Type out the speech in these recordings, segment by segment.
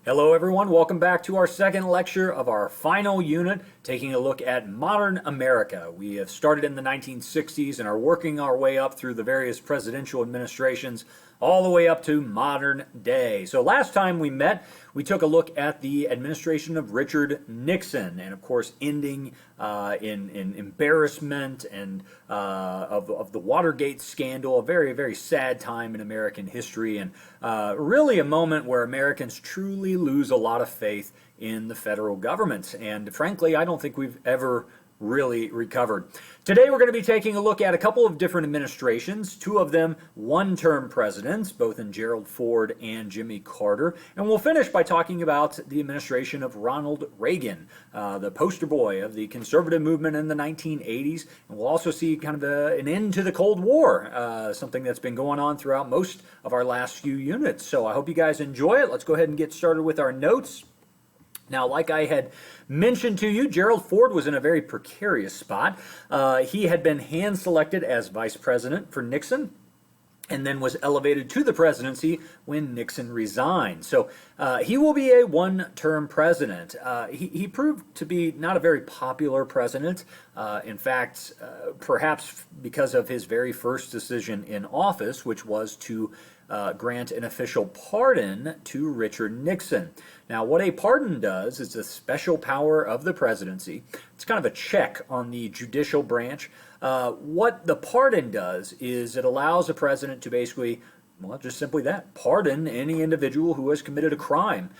Hello everyone, welcome back to our second lecture of our final unit, taking a look at modern America. We have started in the 1960s and are working our way up through the various presidential administrations, all the way up to modern day. So last time we met, we took a look at the administration of Richard Nixon, and of course ending in embarrassment and of the Watergate scandal, a very, very sad time in American history, and really a moment where Americans truly lose a lot of faith in the federal government. And frankly, I don't think we've ever really recovered. Today we're going to be taking a look at a couple of different administrations, two of them one-term presidents, both in Gerald Ford and Jimmy Carter, and we'll finish by talking about the administration of Ronald Reagan, the poster boy of the conservative movement in the 1980s, and we'll also see kind of an end to the Cold War, something that's been going on throughout most of our last few units. So I hope you guys enjoy it. Let's go ahead and get started with our notes. Now, like I had mentioned to you, Gerald Ford was in a very precarious spot. He had been hand-selected as vice president for Nixon, and then was elevated to the presidency when Nixon resigned. So he will be a one-term president. He proved to be not a very popular president. In fact, perhaps because of his very first decision in office, which was to grant an official pardon to Richard Nixon. Now, what a pardon does is a special power of the presidency. It's kind of a check on the judicial branch. What the pardon does is it allows a president to basically, well, just simply that, pardon any individual who has committed a crime.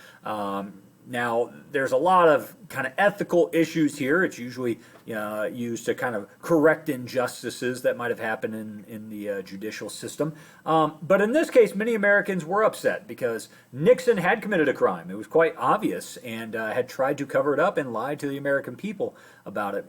Now, there's a lot of kind of ethical issues here. It's usually used to kind of correct injustices that might have happened in the judicial system. But in this case, many Americans were upset because Nixon had committed a crime. It was quite obvious and had tried to cover it up and lied to the American people about it.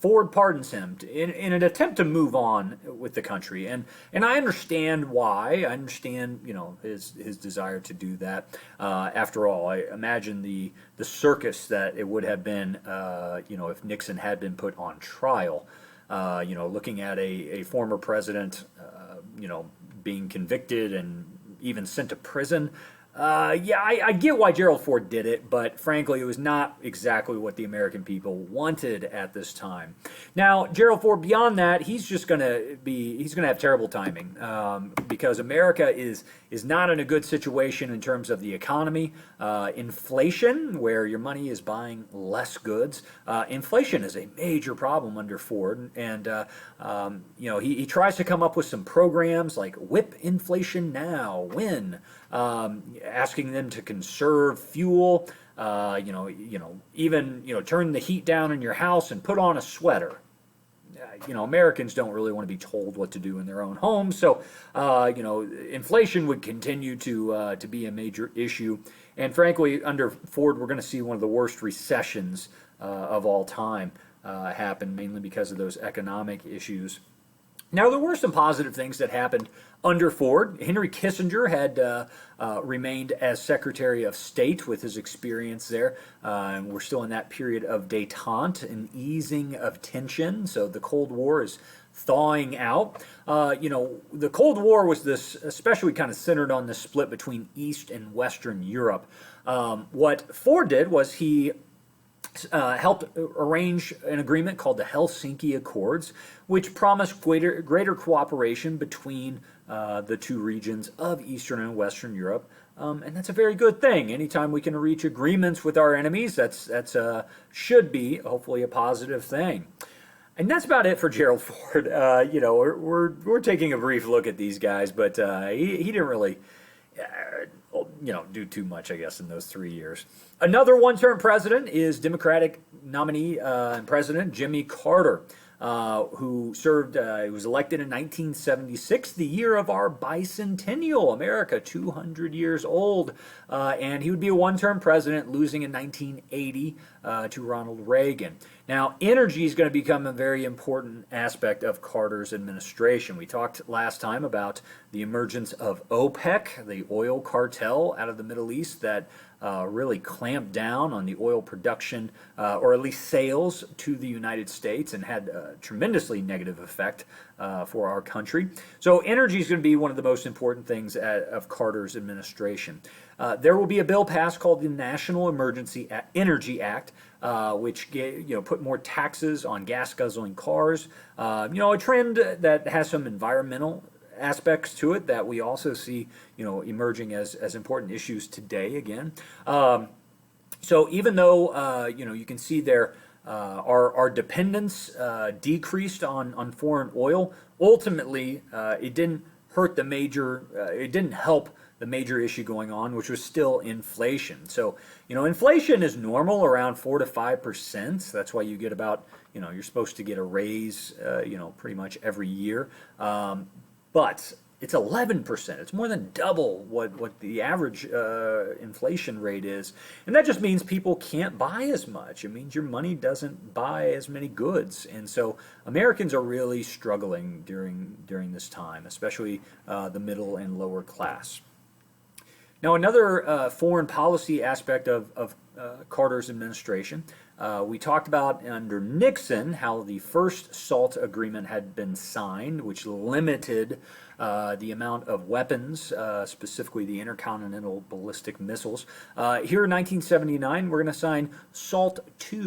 Ford pardons him in an attempt to move on with the country, and I understand why. I understand his desire to do that. After all, I imagine the circus that it would have been if Nixon had been put on trial. Looking at a former president being convicted and even sent to prison. I get why Gerald Ford did it, but frankly, it was not exactly what the American people wanted at this time. Now, Gerald Ford, beyond that, he's going to have terrible timing because America is not in a good situation in terms of the economy. Inflation, where your money is buying less goods, inflation is a major problem under Ford, and he tries to come up with some programs like whip inflation now, win. Asking them to conserve fuel, even turn the heat down in your house and put on a sweater. Americans don't really want to be told what to do in their own homes, so inflation would continue to be a major issue. And frankly, under Ford, we're going to see one of the worst recessions of all time happen, mainly because of those economic issues. Now, there were some positive things that happened under Ford. Henry Kissinger had remained as Secretary of State with his experience there. And we're still in that period of détente, an easing of tension. So the Cold War is thawing out. The Cold War was this, especially kind of centered on the split between East and Western Europe. What Ford did was he helped arrange an agreement called the Helsinki Accords, which promised greater cooperation between the two regions of Eastern and Western Europe. And that's a very good thing. Anytime we can reach agreements with our enemies, that's should be hopefully a positive thing. And that's about it for Gerald Ford. We're taking a brief look at these guys, but he didn't really do too much, I guess, in those 3 years. Another one-term president is Democratic nominee and president Jimmy Carter, who served, he was elected in 1976, the year of our bicentennial, America, 200 years old. And he would be a one-term president, losing in 1980 to Ronald Reagan. Now, energy is going to become a very important aspect of Carter's administration. We talked last time about the emergence of OPEC, the oil cartel out of the Middle East that really clamped down on the oil production, or at least sales to the United States, and had a tremendously negative effect for our country. So energy is going to be one of the most important things of Carter's administration. There will be a bill passed called the National Emergency Energy Act, which put more taxes on gas guzzling cars. A trend that has some environmental aspects to it that we also see emerging as important issues today again. So even though you can see there our dependence decreased on foreign oil, ultimately it didn't help the major issue going on, which was still inflation. So, inflation is normal around 4 to 5%. That's why you get about, you're supposed to get a raise, pretty much every year. But it's 11%. It's more than double what the average inflation rate is. And that just means people can't buy as much. It means your money doesn't buy as many goods. And so Americans are really struggling during this time, especially the middle and lower class. Now, another foreign policy aspect of Carter's administration, we talked about under Nixon how the first SALT agreement had been signed, which limited the amount of weapons, specifically the intercontinental ballistic missiles. Here in 1979, we're going to sign SALT II,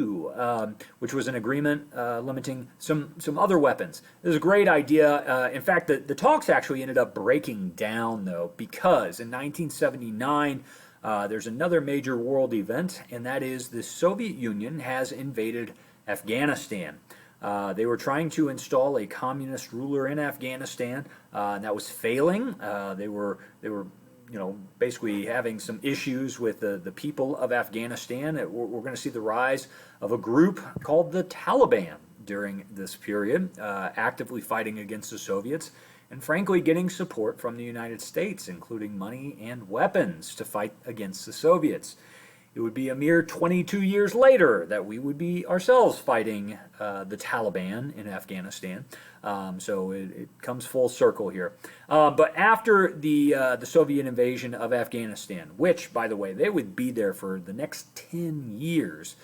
which was an agreement limiting some other weapons. It was a great idea. In fact, the talks actually ended up breaking down, though, because in 1979, there's another major world event, and that is the Soviet Union has invaded Afghanistan. They were trying to install a communist ruler in Afghanistan, and that was failing. They were basically having some issues with the people of Afghanistan. We're going to see the rise of a group called the Taliban during this period, actively fighting against the Soviets, and frankly getting support from the United States, including money and weapons to fight against the Soviets. It would be a mere 22 years later that we would be ourselves fighting the Taliban in Afghanistan. So it comes full circle here. But after the Soviet invasion of Afghanistan, which, by the way, they would be there for the next 10 years,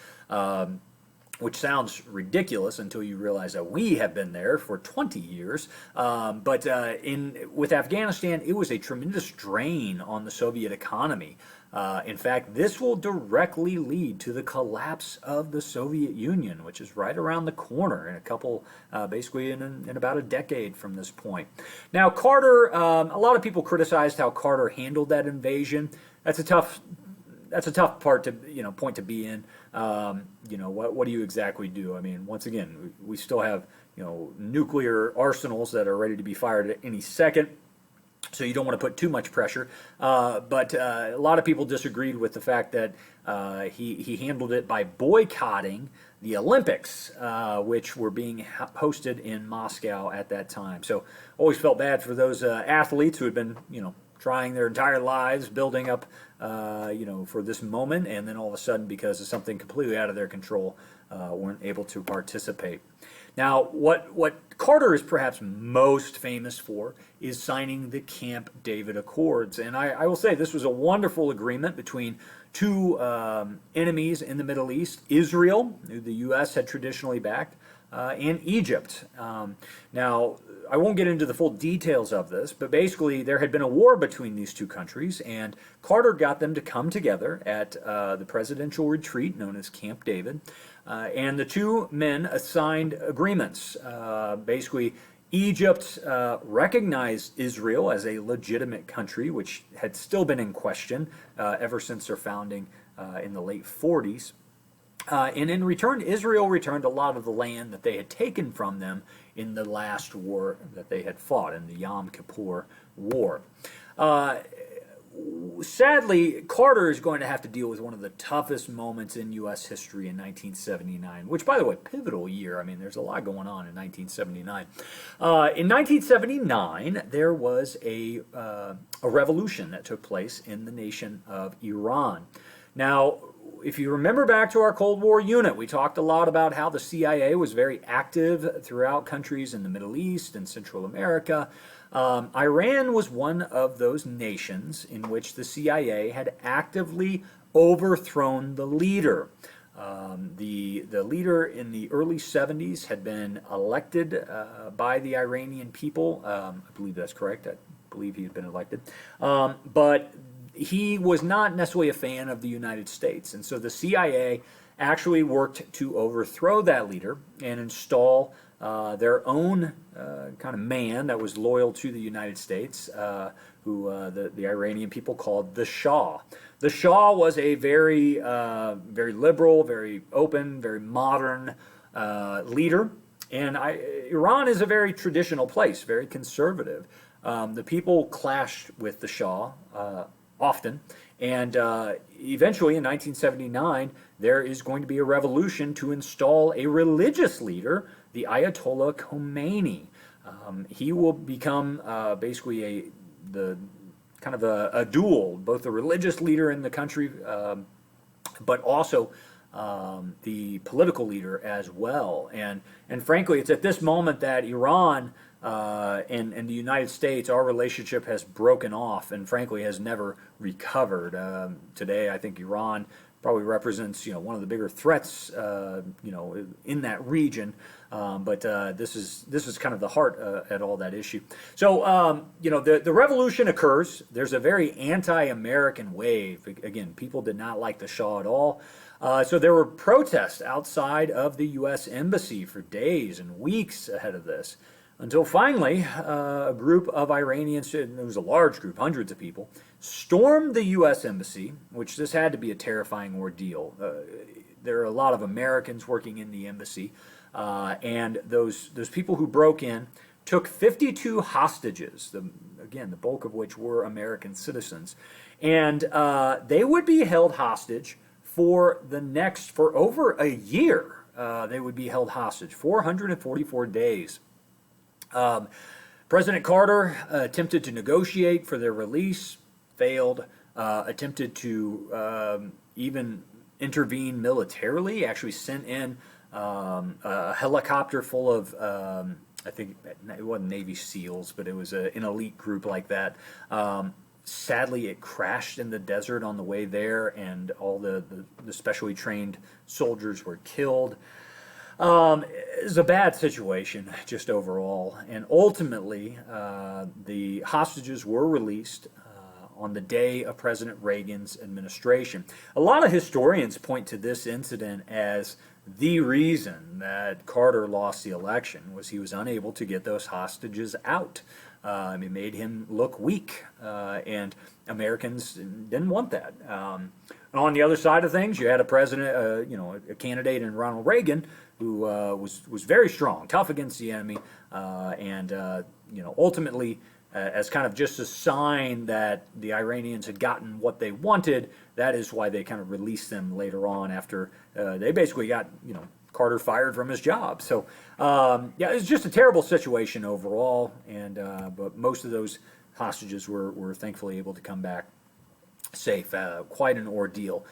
which sounds ridiculous until you realize that we have been there for 20 years. But with Afghanistan, it was a tremendous drain on the Soviet economy. In fact, this will directly lead to the collapse of the Soviet Union, which is right around the corner in basically in about a decade from this point. Now, Carter, a lot of people criticized how Carter handled that invasion. That's a tough point to be in. What do you exactly do? I mean, once again, we still have nuclear arsenals that are ready to be fired at any second. So you don't want to put too much pressure. But a lot of people disagreed with the fact that he handled it by boycotting the Olympics, which were being hosted in Moscow at that time. So always felt bad for those athletes who had been, trying their entire lives, building up, for this moment, and then all of a sudden, because of something completely out of their control, weren't able to participate. Now, what Carter is perhaps most famous for is signing the Camp David Accords. And I will say this was a wonderful agreement between two enemies in the Middle East, Israel, who the U.S. had traditionally backed, and Egypt. Now, I won't get into the full details of this, but basically there had been a war between these two countries, and Carter got them to come together at the presidential retreat known as Camp David. And the two men assigned agreements. Basically, Egypt recognized Israel as a legitimate country, which had still been in question ever since their founding in the late 40s. And in return, Israel returned a lot of the land that they had taken from them in the last war that they had fought, in the Yom Kippur War. Sadly, Carter is going to have to deal with one of the toughest moments in U.S. history in 1979, which, by the way, pivotal year. I mean, there's a lot going on in 1979. In 1979, there was a revolution that took place in the nation of Iran. Now, if you remember back to our Cold War unit, we talked a lot about how the CIA was very active throughout countries in the Middle East and Central America. Iran was one of those nations in which the CIA had actively overthrown the leader. The leader in the early 70s had been elected by the Iranian people. I believe that's correct. I believe he had been elected. But he was not necessarily a fan of the United States. And so the CIA actually worked to overthrow that leader and install their own kind of man that was loyal to the United States, who the Iranian people called the Shah. The Shah was a very liberal, very open, very modern leader. And Iran is a very traditional place, very conservative. The people clashed with the Shah often. And eventually in 1979, there is going to be a revolution to install a religious leader, the Ayatollah Khomeini. He will become basically the kind of a dual, both the religious leader in the country, but also the political leader as well. And frankly, it's at this moment that Iran and the United States, our relationship has broken off and frankly has never recovered. Today, I think Iran probably represents one of the bigger threats in that region. But this is kind of the heart at all that issue. So the revolution occurs. There's a very anti-American wave. Again, people did not like the Shah at all. So there were protests outside of the U.S. Embassy for days and weeks ahead of this, until finally a group of Iranians, it was a large group, hundreds of people, stormed the U.S. Embassy, which this had to be a terrifying ordeal. There are a lot of Americans working in the embassy, and those people who broke in took 52 hostages, the bulk of which were American citizens, and they would be held hostage for over a year. They would be held hostage, 444 days. President Carter attempted to negotiate for their release, failed, attempted to even intervene militarily, actually sent in a helicopter full of, I think it wasn't Navy SEALs, but it was an elite group like that. Sadly, it crashed in the desert on the way there, and all the specially trained soldiers were killed. It was a bad situation, just overall. And ultimately, the hostages were released on the day of President Reagan's administration. A lot of historians point to this incident as the reason that Carter lost the election, was he was unable to get those hostages out. It made him look weak, and Americans didn't want that. On the other side of things, you had a president, a candidate in Ronald Reagan who was very strong, tough against the enemy, and ultimately, as kind of just a sign that the Iranians had gotten what they wanted, that is why they kind of released them later on after they basically got Carter fired from his job. So it's just a terrible situation overall, and but most of those hostages were thankfully able to come back safe. Quite an ordeal.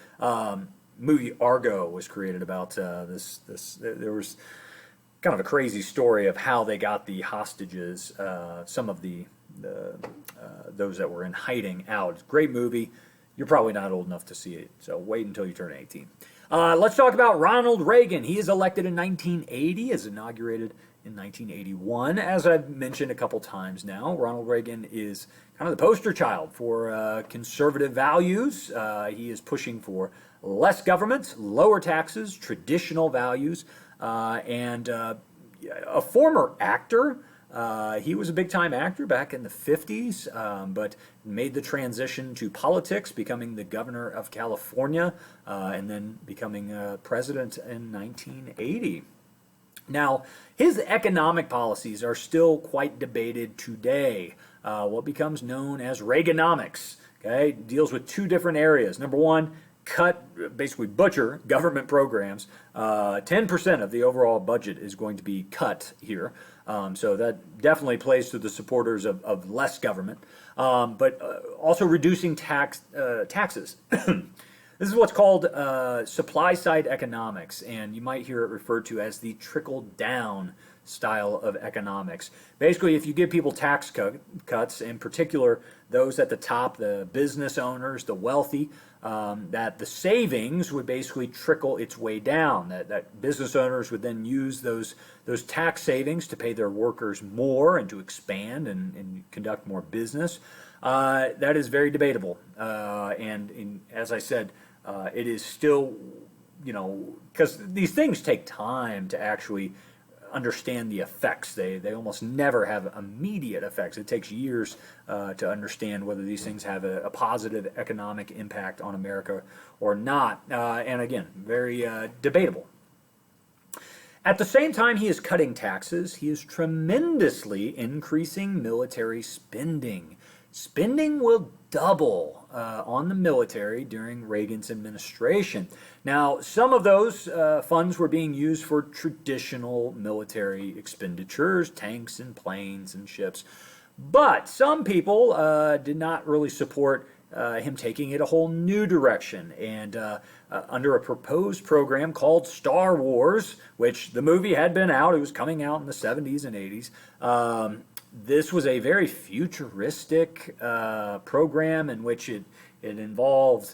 Movie Argo was created about this. There was kind of a crazy story of how they got the hostages, some of those that were in hiding out. Great movie. You're probably not old enough to see it, so wait until you turn 18. Let's talk about Ronald Reagan. He is elected in 1980, is inaugurated in 1981. As I've mentioned a couple times now, Ronald Reagan is kind of the poster child for conservative values. He is pushing for less government, lower taxes, traditional values, and a former actor. He was a big-time actor back in the 50s, but made the transition to politics, becoming the governor of California, and then becoming president in 1980. Now, his economic policies are still quite debated today. What becomes known as Reaganomics, deals with two different areas. Number one, basically butcher government programs. 10% of the overall budget is going to be cut here. So that definitely plays to the supporters of less government, but also reducing taxes. This is what's called supply-side economics, and you might hear it referred to as the trickle-down style of economics. Basically, if you give people tax cuts, in particular those at the top, the business owners, the wealthy, that the savings would basically trickle its way down. That business owners would then use those tax savings to pay their workers more and to expand and conduct more business. That is very debatable. As I said, it is still, because these things take time to actually understand the effects. They almost never have immediate effects. It takes years to understand whether these things have a positive economic impact on America or not. And again, very debatable. At the same time he is cutting taxes, he is tremendously increasing military spending. Spending will double on the military during Reagan's administration. Now, some of those funds were being used for traditional military expenditures, tanks and planes and ships. But some people did not really support him taking it a whole new direction. And under a proposed program called Star Wars, which the movie had been out, it was coming out in the 70s and 80s, this was a very futuristic program in which it involved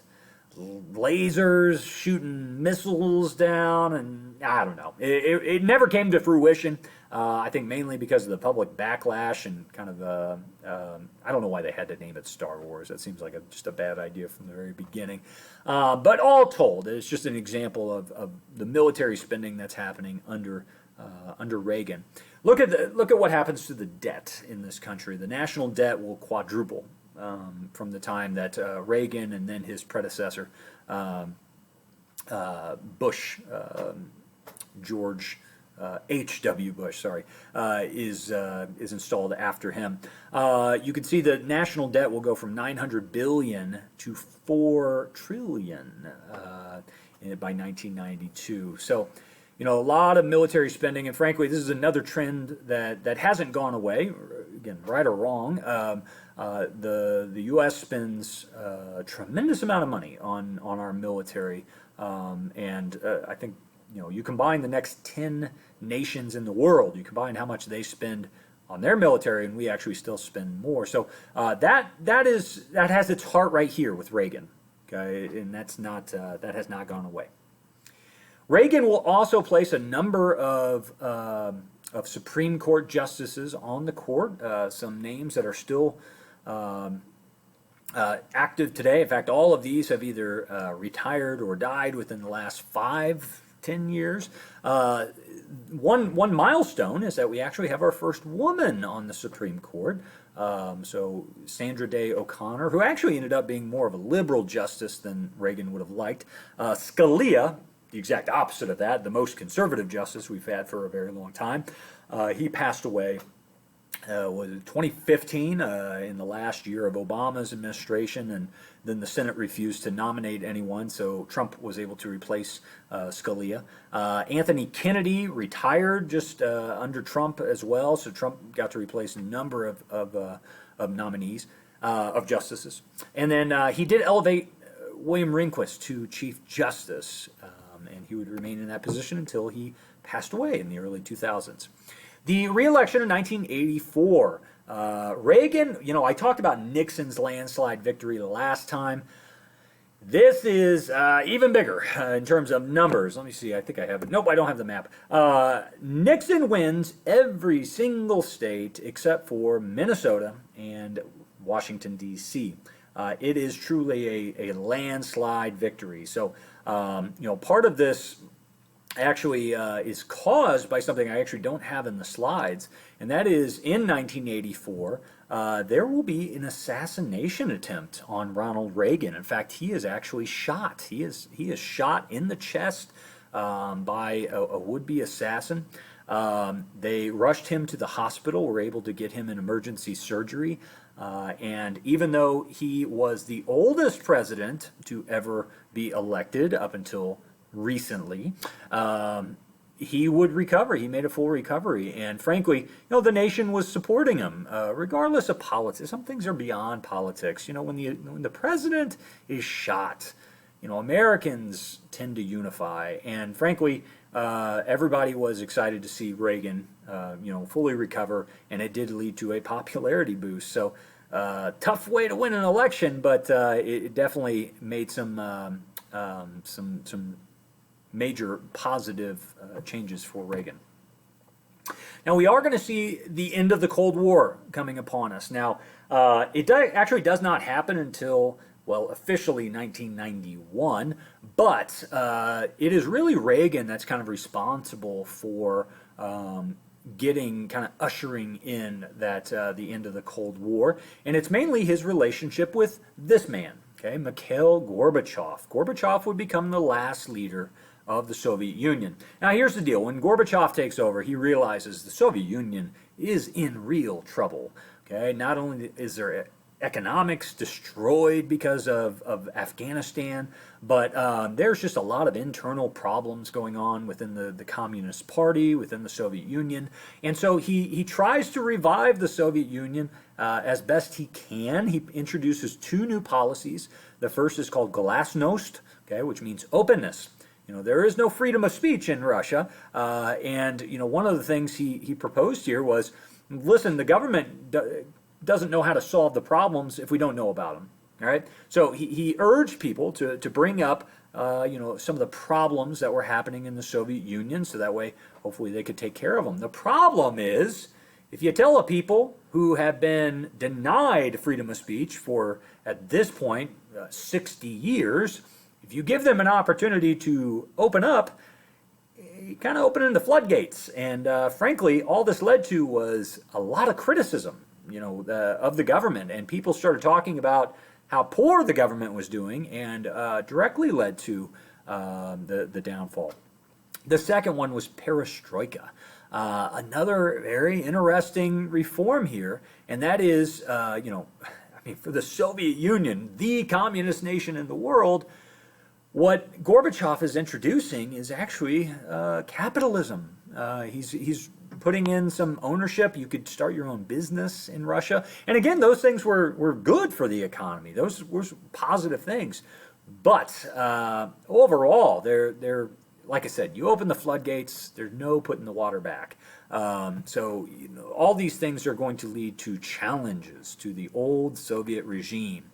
lasers shooting missiles down, and I don't know. It never came to fruition. I think mainly because of the public backlash and kind of I don't know why they had to name it Star Wars. That seems like just a bad idea from the very beginning. But all told, it's just an example of the military spending that's happening under Reagan. Look at what happens to the debt in this country. The national debt will quadruple from the time that Reagan and then his predecessor Bush, George H.W. Bush, is installed after him. You can see the national debt will go from $900 billion to $4 trillion by 1992. So, a lot of military spending, and frankly, this is another trend that hasn't gone away. Again, right or wrong, the U.S. spends a tremendous amount of money on our military, and I think you combine the next 10 nations in the world, you combine how much they spend on their military, and we actually still spend more. So that has its heart right here with Reagan, okay, and that has not gone away. Reagan will also place a number of Supreme Court justices on the court, some names that are still active today. In fact, all of these have either retired or died within the last 5-10 years. One milestone is that we actually have our first woman on the Supreme Court. So Sandra Day O'Connor, who actually ended up being more of a liberal justice than Reagan would have liked. Scalia, the exact opposite of that, the most conservative justice we've had for a very long time. He passed away was it 2015 in the last year of Obama's administration, and then the Senate refused to nominate anyone, so Trump was able to replace Scalia. Anthony Kennedy retired just under Trump as well, so Trump got to replace a number of nominees, of justices. And then he did elevate William Rehnquist to Chief Justice, and he would remain in that position until he passed away in the early 2000s. The re-election in 1984, Reagan, I talked about Nixon's landslide victory the last time. This is even bigger in terms of numbers. Let me see, I think I have it. Nope, I don't have the map. Nixon wins every single state except for Minnesota and Washington, D.C. It is truly a landslide victory. So, part of this actually is caused by something I actually don't have in the slides, and that is in 1984, there will be an assassination attempt on Ronald Reagan. In fact, he is actually shot. He is shot in the chest by a would-be assassin. They rushed him to the hospital, were able to get him an emergency surgery, and even though he was the oldest president to ever be elected up until recently, he would recover. He made a full recovery, and frankly, the nation was supporting him, regardless of politics. Some things are beyond politics. When the president is shot, Americans tend to unify, and frankly, everybody was excited to see Reagan, fully recover, and it did lead to a popularity boost. So, tough way to win an election, but it definitely made some major positive changes for Reagan. Now, we are going to see the end of the Cold War coming upon us. Now, Actually does not happen until, well, officially 1991, but it is really Reagan that's kind of responsible for kind of ushering in that the end of the Cold War, and it's mainly his relationship with this man, okay, Mikhail Gorbachev. Gorbachev would become the last leader of the Soviet Union. Now here's the deal, when Gorbachev takes over, he realizes the Soviet Union is in real trouble. Okay, not only is there economics destroyed because of Afghanistan, but there's just a lot of internal problems going on within the Communist Party, within the Soviet Union. And so he tries to revive the Soviet Union as best he can. He introduces two new policies. The first is called Glasnost, okay, which means openness. You know, there is no freedom of speech in Russia. And, you know, one of the things he proposed here was, listen, the government doesn't know how to solve the problems if we don't know about them. All right. So he urged people to bring up, some of the problems that were happening in the Soviet Union, so that way, hopefully, they could take care of them. The problem is, if you tell a people who have been denied freedom of speech for, at this point, 60 years, if you give them an opportunity to open up, you kind of open in the floodgates. And frankly, all this led to was a lot of criticism, of the government. And people started talking about how poor the government was doing, and directly led to the downfall. The second one was perestroika. Another very interesting reform here, and that is, for the Soviet Union, the communist nation in the world, what Gorbachev is introducing is actually capitalism. He's putting in some ownership. You could start your own business in Russia. And again, those things were good for the economy. Those were positive things. But overall, they're like I said, you open the floodgates, there's no putting the water back. So all these things are going to lead to challenges to the old Soviet regime.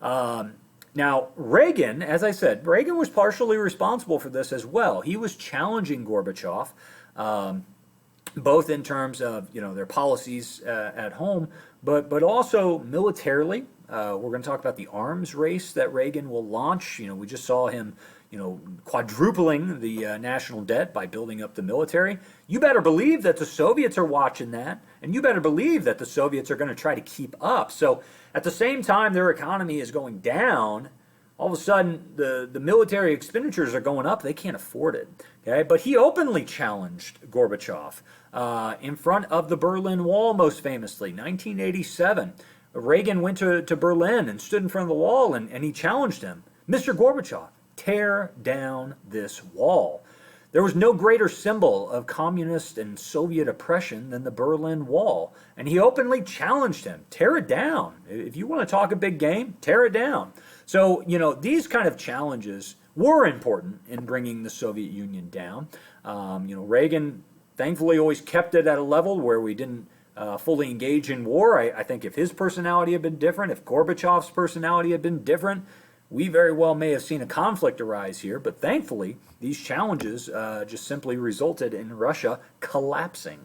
Now, Reagan, as I said, Reagan was partially responsible for this as well. He was challenging Gorbachev, both in terms of their policies at home, but also militarily. We're going to talk about the arms race that Reagan will launch. We just saw him, quadrupling the national debt by building up the military. You better believe that the Soviets are watching that, and you better believe that the Soviets are going to try to keep up. So at the same time their economy is going down, all of a sudden the military expenditures are going up. They can't afford it. Okay, but he openly challenged Gorbachev in front of the Berlin Wall, most famously, 1987. Reagan went to Berlin and stood in front of the wall, and he challenged him. Mr. Gorbachev, tear down this wall. There was no greater symbol of communist and Soviet oppression than the Berlin Wall. And he openly challenged him, tear it down. If you want to talk a big game, tear it down. So, these kind of challenges were important in bringing the Soviet Union down. Reagan thankfully always kept it at a level where we didn't fully engage in war. I think if his personality had been different, if Gorbachev's personality had been different, we very well may have seen a conflict arise here, but thankfully, these challenges just simply resulted in Russia collapsing.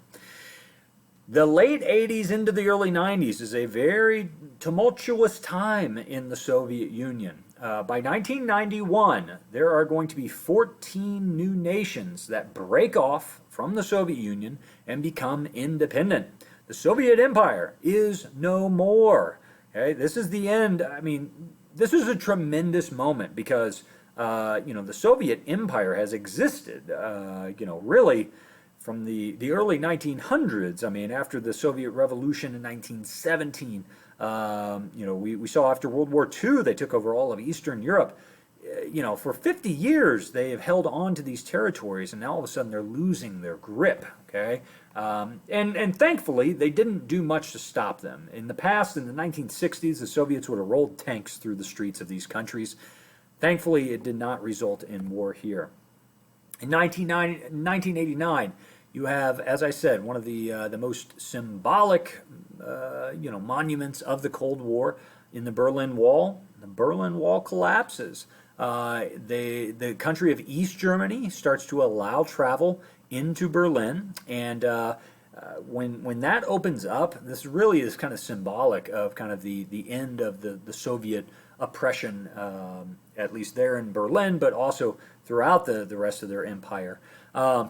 The late 80s into the early 90s is a very tumultuous time in the Soviet Union. By 1991, there are going to be 14 new nations that break off from the Soviet Union and become independent. The Soviet Empire is no more. Okay, this is the end. This is a tremendous moment because, the Soviet Empire has existed, really from the early 1900s. After the Soviet Revolution in 1917, we saw after World War II, they took over all of Eastern Europe. For 50 years, they have held on to these territories, and now all of a sudden they're losing their grip, okay? And thankfully, they didn't do much to stop them. In the past, in the 1960s, the Soviets would have rolled tanks through the streets of these countries. Thankfully, it did not result in war here. In 1989, you have, as I said, one of the most symbolic, monuments of the Cold War in the Berlin Wall. The Berlin Wall collapses. The country of East Germany starts to allow travel into Berlin, and when that opens up, this really is kind of symbolic of kind of the end of the Soviet oppression, at least there in Berlin, but also throughout the rest of their empire.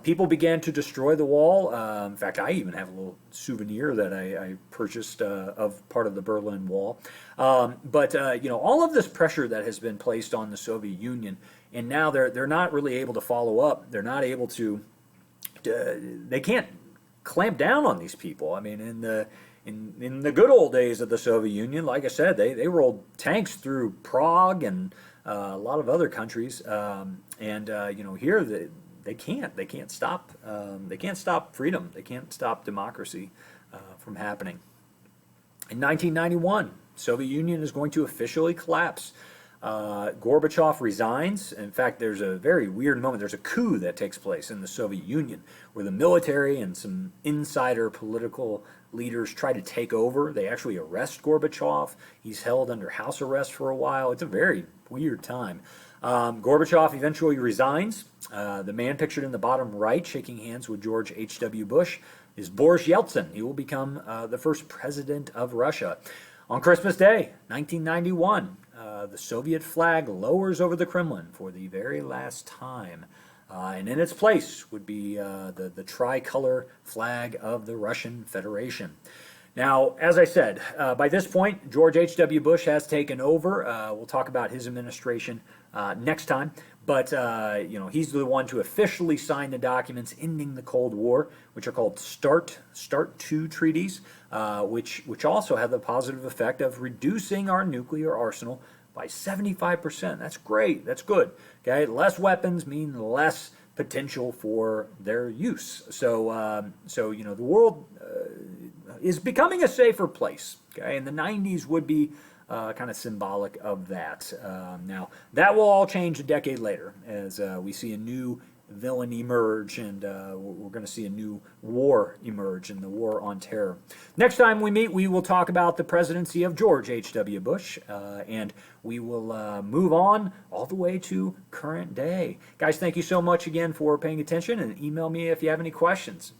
People began to destroy the wall. In fact, I even have a little souvenir that I purchased of part of the Berlin Wall. But all of this pressure that has been placed on the Soviet Union, and now they're not really able to follow up. They're not able to. They can't clamp down on these people. I mean, in the good old days of the Soviet Union, like I said, they rolled tanks through Prague and a lot of other countries, here they can't stop freedom. They can't stop democracy from happening. In 1991, Soviet Union is going to officially collapse. Gorbachev resigns. In fact, there's a very weird moment. There's a coup that takes place in the Soviet Union where the military and some insider political leaders try to take over. They actually arrest Gorbachev. He's held under house arrest for a while. It's a very weird time. Gorbachev eventually resigns. The man pictured in the bottom right shaking hands with George H.W. Bush is Boris Yeltsin. He will become the first president of Russia. On Christmas Day, 1991, the Soviet flag lowers over the Kremlin for the very last time. And in its place would be the tricolor flag of the Russian Federation. Now, as I said, by this point, George H.W. Bush has taken over. We'll talk about his administration next time. But, he's the one to officially sign the documents ending the Cold War, which are called START II treaties, which also have the positive effect of reducing our nuclear arsenal by 75%. That's great. That's good. Okay, less weapons mean less potential for their use. So the world is becoming a safer place. Okay, and the 90s would be kind of symbolic of that. Now, that will all change a decade later as we see a new villain emerge, and we're going to see a new war emerge in the war on terror. Next time we meet, we will talk about the presidency of George H.W. Bush, and we will move on all the way to current day. Guys, thank you so much again for paying attention, and email me if you have any questions.